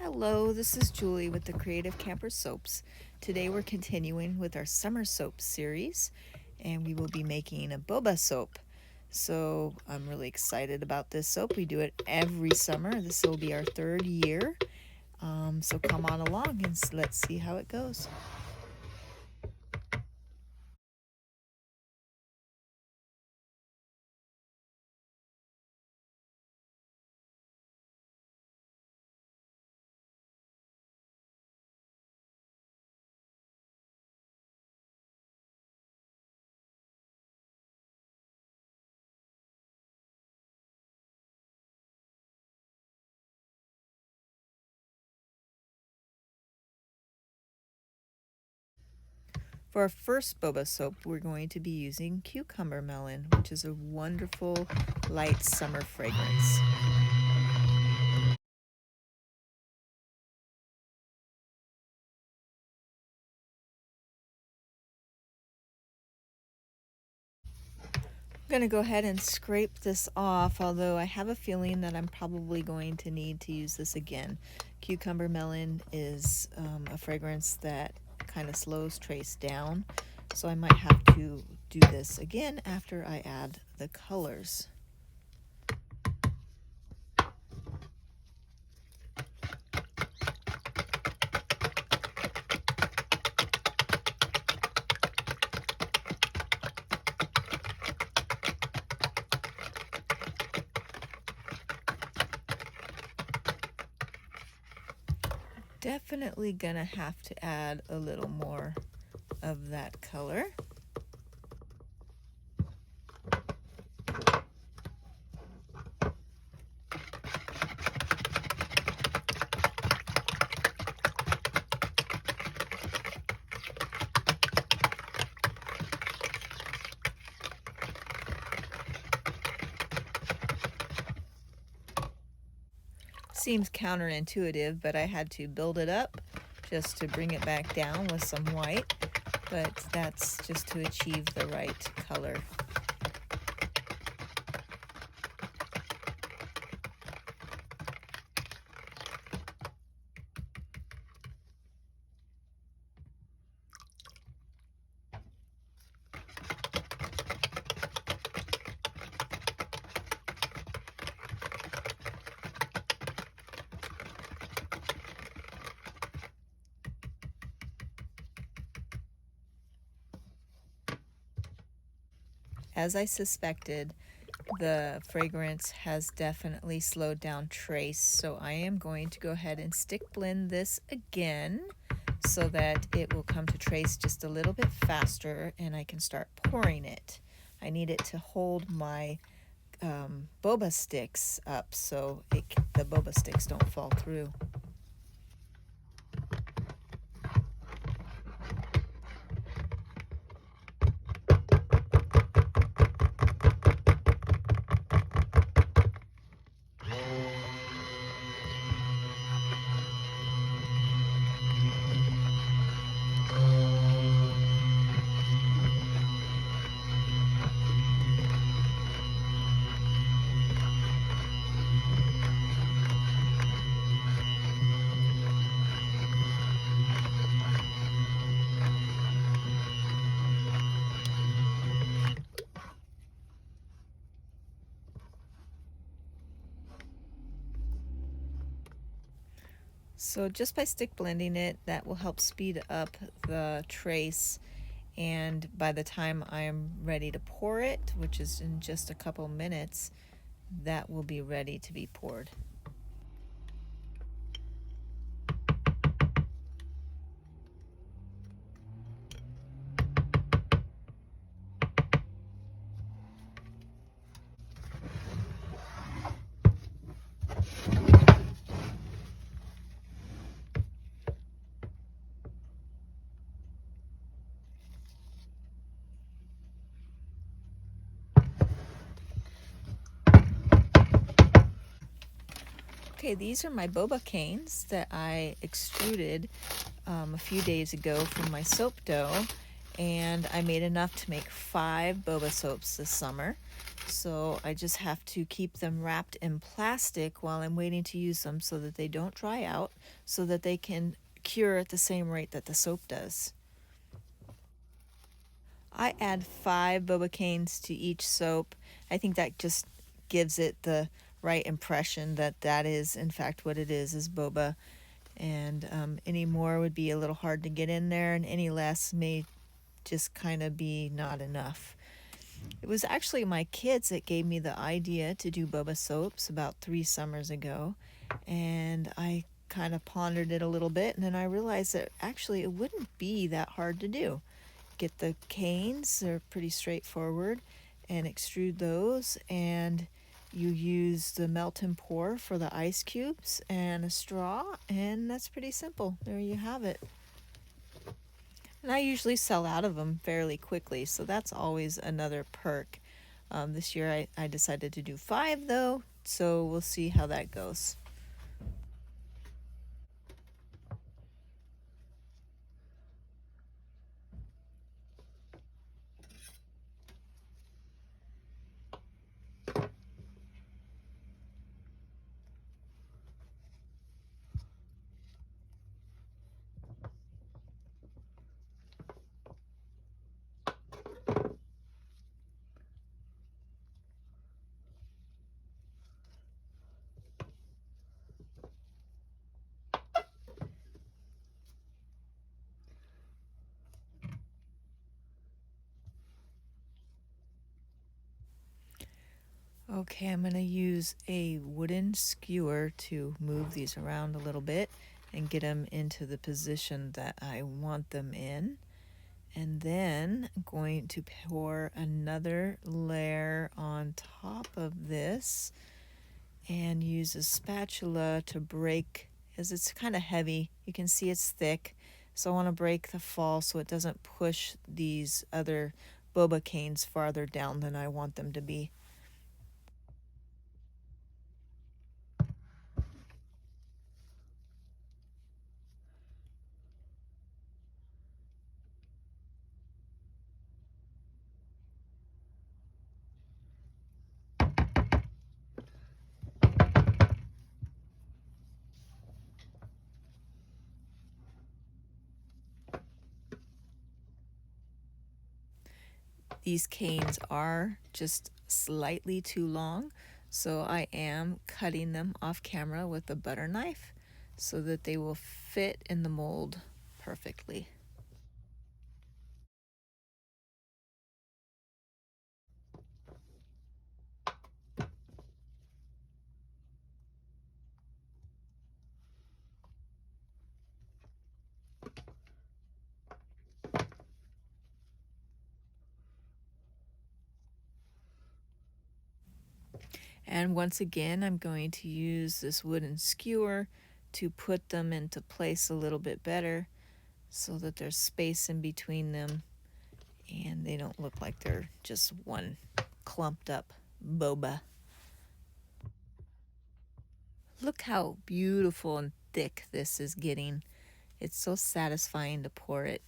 Hello, this is Julie with the Creative Camper Soaps. Today we're continuing with our summer soap series and we will be making a boba soap. So I'm really excited about this soap. We do it every summer. This will be our third year. So come on along and let's see how it goes. For our first boba soap, we're going to be using cucumber melon, which is a wonderful light summer fragrance. I'm going to go ahead and scrape this off, although I have a feeling that I'm probably going to need to use this again. Cucumber melon is a fragrance that kind of slows trace down, so I might have to do this again after I add the colors. Definitely gonna have to add a little more of that color. Seems counterintuitive, but I had to build it up just to bring it back down with some white, but that's just to achieve the right color. As I suspected, the fragrance has definitely slowed down trace, so I am going to go ahead and stick blend this again so that it will come to trace just a little bit faster and I can start pouring it. I need it to hold my boba sticks up so the boba sticks don't fall through. So just by stick blending it, that will help speed up the trace, and by the time I am ready to pour it, which is in just a couple minutes, that will be ready to be poured. Okay, these are my boba canes that I extruded a few days ago from my soap dough, and I made enough to make 5 boba soaps this summer. So I just have to keep them wrapped in plastic while I'm waiting to use them so that they don't dry out, so that they can cure at the same rate that the soap does. I add 5 boba canes to each soap. I think that just gives it the right impression that that is in fact what it is boba. And any more would be a little hard to get in there, and any less may just kind of be not enough. It was actually my kids that gave me the idea to do boba soaps about 3 summers ago, and I kind of pondered it a little bit, and then I realized that actually it wouldn't be that hard to do. Get the canes, they're pretty straightforward, and extrude those, and you use the melt and pour for the ice cubes and a straw, and that's pretty simple. There you have it. And I usually sell out of them fairly quickly, so that's always another perk. This year I decided to do 5 though, so we'll see how that goes. Okay, I'm going to use a wooden skewer to move these around a little bit and get them into the position that I want them in. And then I'm going to pour another layer on top of this and use a spatula to break, as it's kind of heavy. You can see it's thick, so I want to break the fall so it doesn't push these other boba canes farther down than I want them to be. These canes are just slightly too long, so I am cutting them off camera with a butter knife so that they will fit in the mold perfectly. And once again, I'm going to use this wooden skewer to put them into place a little bit better so that there's space in between them and they don't look like they're just one clumped up boba. Look how beautiful and thick this is getting. It's so satisfying to pour it.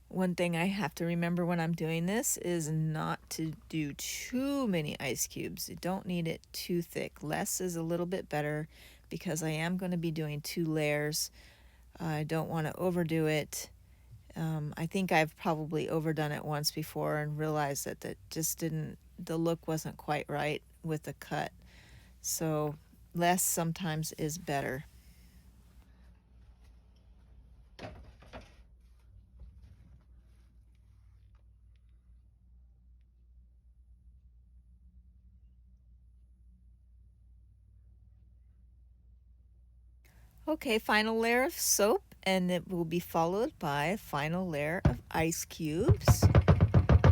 One thing I have to remember when I'm doing this is not to do too many ice cubes. You don't need it too thick. Less is a little bit better because I am going to be doing 2 layers. I don't want to overdo it. I think I've probably overdone it once before and realized that the look wasn't quite right with the cut. So less sometimes is better. Okay, final layer of soap, and it will be followed by a final layer of ice cubes.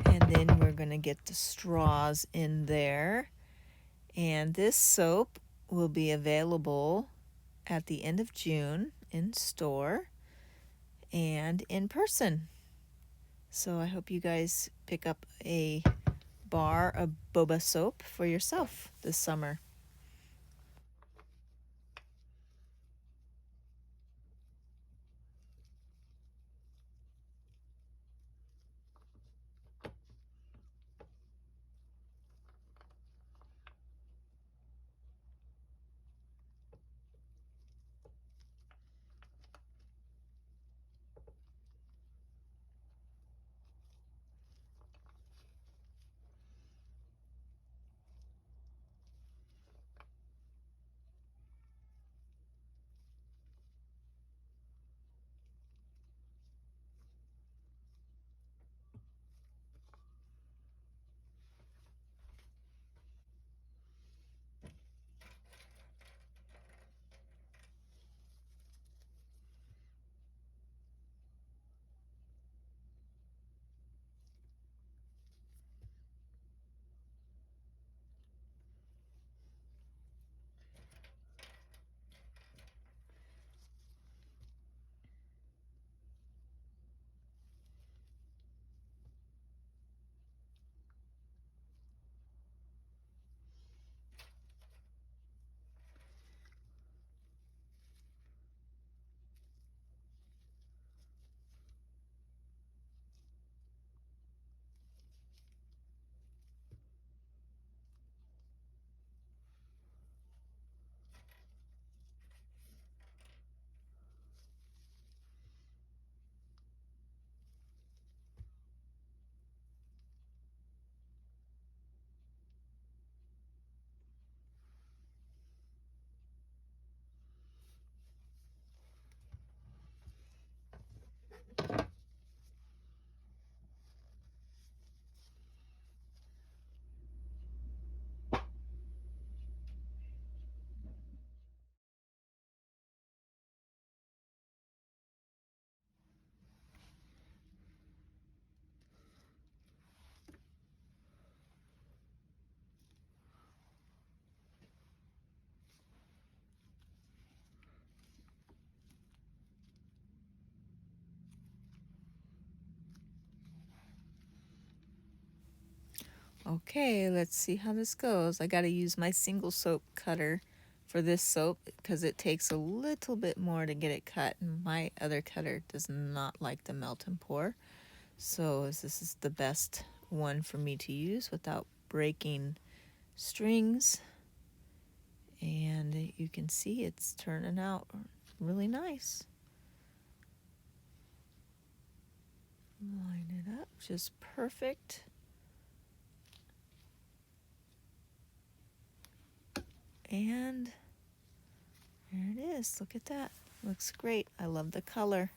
And then we're going to get the straws in there. And this soap will be available at the end of June in store and in person. So I hope you guys pick up a bar of boba soap for yourself this summer. Okay, let's see how this goes. I got to use my single soap cutter for this soap because it takes a little bit more to get it cut, and my other cutter does not like the melt and pour. So this is the best one for me to use without breaking strings. And you can see it's turning out really nice. Line it up just perfect. And there it is. Look at that. Looks great. I love the color.